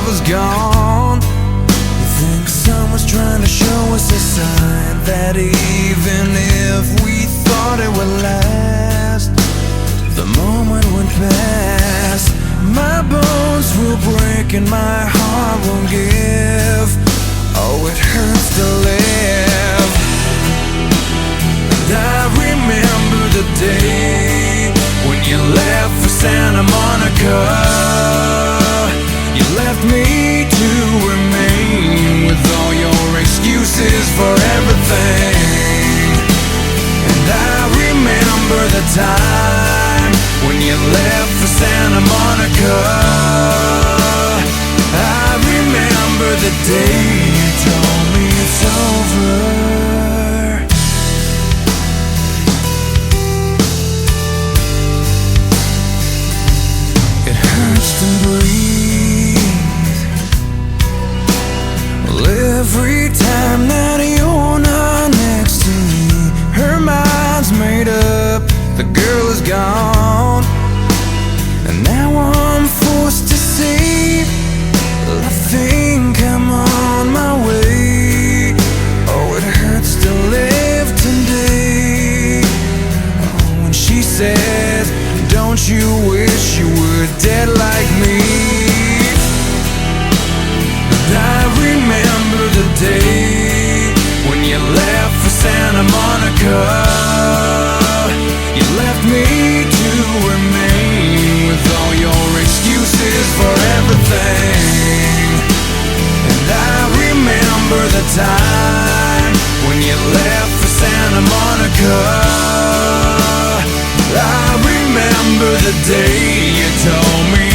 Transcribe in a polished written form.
was gone. You think someone's trying to show us a sign that even if we thought it would last, the moment went past. My bones will break and my heart won't give. Oh, it hurts to live. And I remember the day when you left for Santa Monica. You left me to remain with all your excuses for everything. And I remember the time when you left for Santa Monica. I remember the day you told me it's over. It hurts to breathe. Well, every time that you're not next to me, her mind's made up, the girl is gone. And now I'm forced to say, I think I'm on my way. Oh, it hurts to live today. Oh, when she says, don't you wish you were dead like me? And I remember the day when you left for Santa Monica. You left me to remain with all your excuses for everything. And I remember the time when you left for Santa Monica. I remember the day you told me